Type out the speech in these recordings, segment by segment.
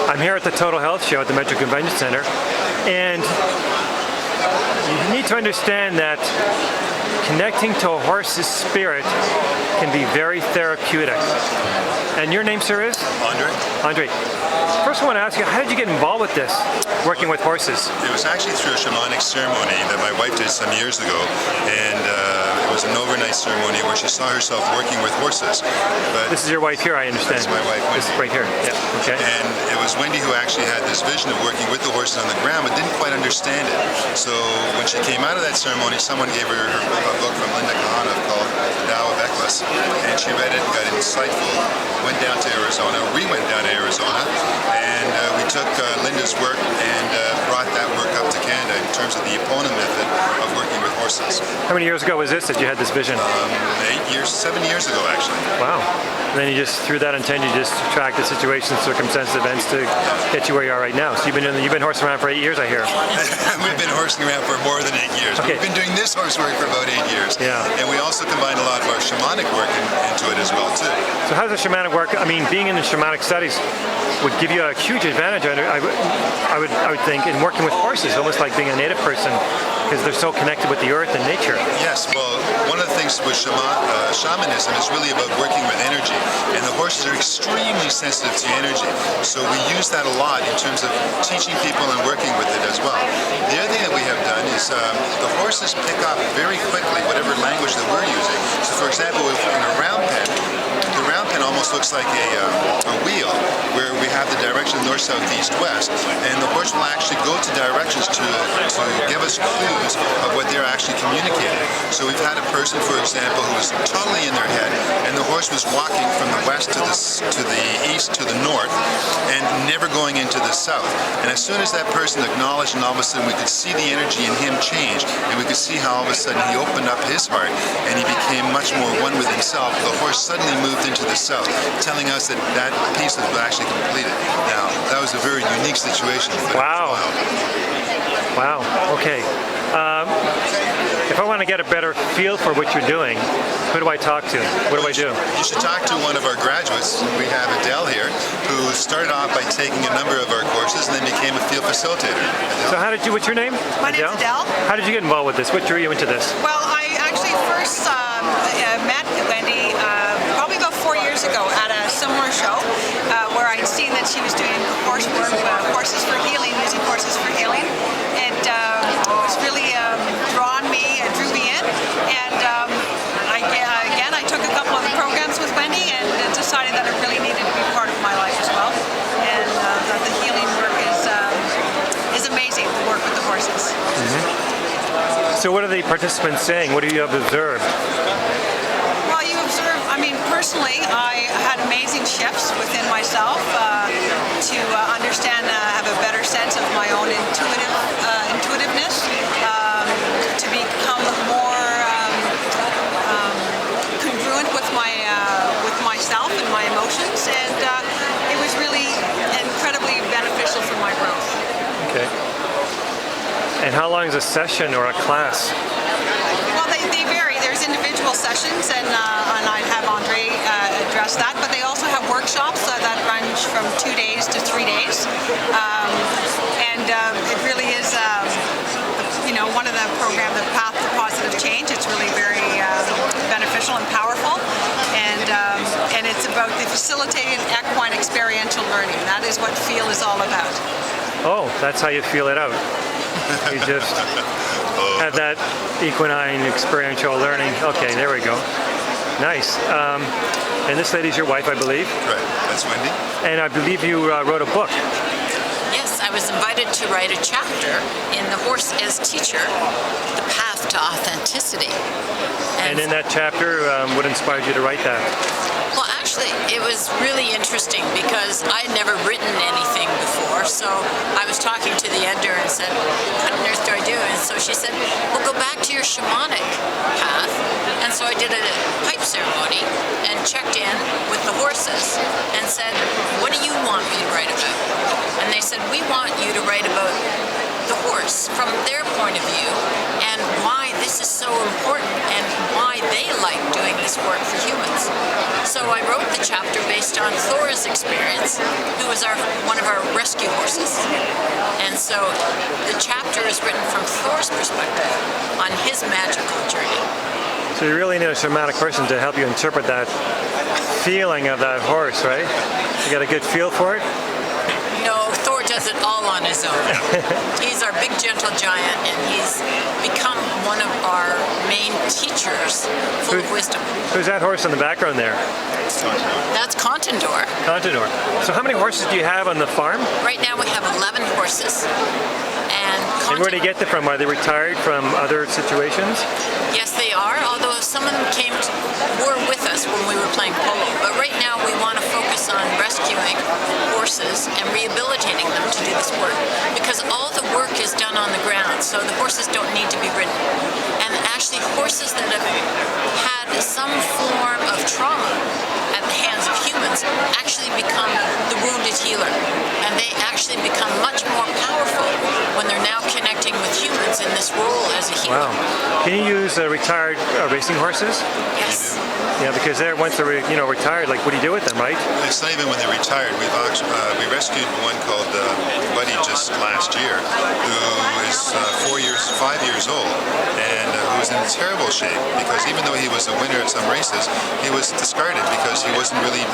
I'm here at the Total Health Show at the Metro Convention Center, and you need to understand that connecting to a horse's spirit can be very therapeutic. And your name, sir, is? Andre. Andre. First, I want to ask you, how did you get involved with this, working with horses? It was actually through a shamanic ceremony that my wife did some years ago, and it was an overnight ceremony where she saw herself working with horses. But this is your wife here, I understand. This is my wife, Wendy. This is right here. Yeah. Okay. And it was Wendy who actually had this vision of working with the horses on the ground, but didn't quite understand it. So when she came out of that ceremony, someone gave her a book from Linda Kahana called The Tao of Equus, and she read it and got insightful. Went down to Arizona. We went down to Arizona, and we took Linda's work and brought that work up to Canada in terms of the Epona method of working with horses. How many years ago was this that you had this vision? 7 years ago, actually. Wow. And then you just, through that intent, you just track the situations, circumstances, events to get you where you are right now. So you've been horsing around for 8 years, I hear. We've been horsing around for more than 8 years. Okay. We've been doing this horse work for about 8 years. Yeah. And we also combine a lot of our shamanic work into it as well, too. So how does the shamanic work? I mean, being in the shamanic studies would give you a huge advantage, I would think, in working with horses, almost like being a native person, because they're so connected with the earth and nature. Yes, well, one of the things with shamanism is really about working with energy, and the horses are extremely sensitive to energy, so we use that a lot in terms of teaching people and working with it as well. The other thing that we have done is the horses pick up very quickly whatever language that we're using. So for example, in a round pen, the round pen almost looks like a wheel where we have the direction north, south, east, west, and the horse will actually go to directions to give us clues of what they're actually communicating. So we've had a person, for example, who was totally in their head, and the horse was walking from the west to the east to the north, and never going into the south. And as soon as that person acknowledged, and all of a sudden we could see the energy in him change, and we could see how all of a sudden he opened up his heart, and he became much more one with himself. The horse suddenly moved into the south, telling us that that piece was actually completed. Now, that was a very unique situation. Wow. Wow. Okay. If I want to get a better feel for what you're doing, who do I talk to? What do I do? You should talk to one of our graduates. We have Adele here, who started off by taking a number of our courses and then became a field facilitator. So how did you, what's your name? My name's Adele. How did you get involved with this? What drew you into this? Well, I actually first met Wendy probably about 4 years ago at a similar show where I'd seen that she was doing horse work, horses for healing, using horses for healing. And it was really drew me in. And I took a couple of the programs with Wendy and decided that it really needed to be part of my life as well. And that the healing work is amazing, the work with the horses. Mm-hmm. So what are the participants saying? What do you have observed? Well, you observe, I mean, personally, I had amazing shifts within myself to understand, have a better sense of my own intuitiveness, to become more congruent with myself and my emotions, and it was really incredibly beneficial for my growth. Okay. And how long is a session or a class? Well, they vary. There's individual sessions, and I'd have Andre address that, but they also have workshops that range from 2 days to 3 days. It really is, one of the program, the Path to Positive Change. It's really very beneficial and powerful, and it's about the facilitated equine experiential learning. That is what FEEL is all about. Oh, that's how you feel it out. You just have that equine experiential learning. Okay, there we go. Nice. And this lady's your wife, I believe. Right, that's Wendy. And I believe you wrote a book. Yes, I was invited to write a chapter in The Horse as Teacher, The Path to Authenticity. And in that chapter, what inspired you to write that? Well, actually, it was really interesting because I had never written anything before, so I was talking to the editor and said, what on earth do I do? And so she said, well, go back to your shamanic path. And so I did a pipe ceremony and checked in with the horses and said, what do you want me to write about? And they said, we want you to write about the horse from their point of view and why this is so important and why they like doing this this work for humans. So I wrote the chapter based on Thor's experience, who was one of our rescue horses. And so the chapter is written from Thor's perspective on his magical journey. So you really need a shamanic person to help you interpret that feeling of that horse, right? You got a good feel for it? No, Thor does it all on his own. He's our big gentle giant, and he's become one of our main teachers, full of wisdom. Who's that horse in the background there? That's Contendor. Contador. So how many horses do you have on the farm? Right now we have 11 horses. And where do you get them from? Are they retired from other situations? Yes, they are, although some of them were with us when we were playing polo. But right now we want to focus on rescuing horses and rehabilitating them to do this work, because all the work is done on the ground, so the horses don't need to be ridden. And actually horses that have had some form of trauma at the hands of humans actually become the wounded healer. And they actually become much more powerful when they're now connecting with humans in this role as a healer. Wow. Can you use retired racing horses? Yes. Yeah, because once they're retired, like what do you do with them, right? It's not even when they're retired. We rescued one called Buddy just last year, who is 5 years old, and who was in terrible shape because even though he was a winner at some races, he was discarded because he wasn't really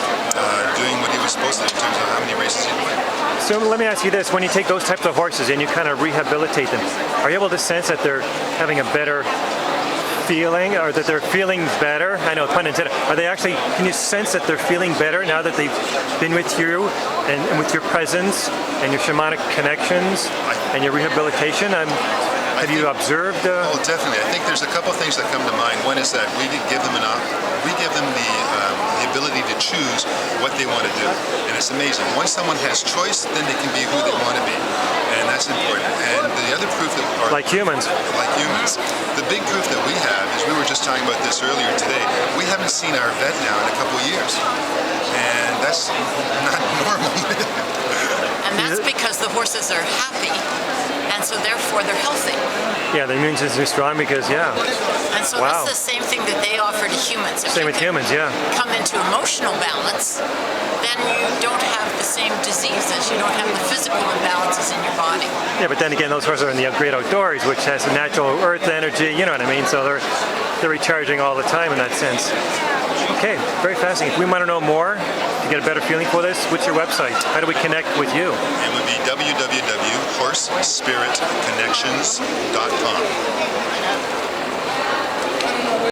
doing what he was supposed to in terms of how many races he'd win. So let me ask you this: when you take those types of horses and you kind of rehabilitate them, are you able to sense that they're having a better feeling, or that they're feeling better? I know, pun intended. Are they actually? Can you sense that they're feeling better now that they've been with you and with your presence and your shamanic connections and your rehabilitation? Have you observed? Oh, definitely. I think there's a couple things that come to mind. One is that we give them the ability to choose what they want to do, and it's amazing. Once someone has choice, then they can be who they want to be, and that's important. And the other proof that like humans. The big proof that we have is, we were just talking about this earlier today, we haven't seen our vet now in a couple of years, and that's not normal. And that's because the horses are happy, and so therefore they're healthy. Yeah, the immune system is strong because, And so Wow. that's the same thing that they offer to humans. If Same you with can humans, yeah. come into emotional balance, then you don't have the same diseases, you don't have the physical imbalances in your body. Yeah, but then again, those horses are in the great outdoors, which has the natural earth energy, you know what I mean? So they're recharging all the time in that sense. Okay, very fascinating. If we want to know more, to get a better feeling for this, what's your website? How do we connect with you? It would be www.horsespiritconnections.com.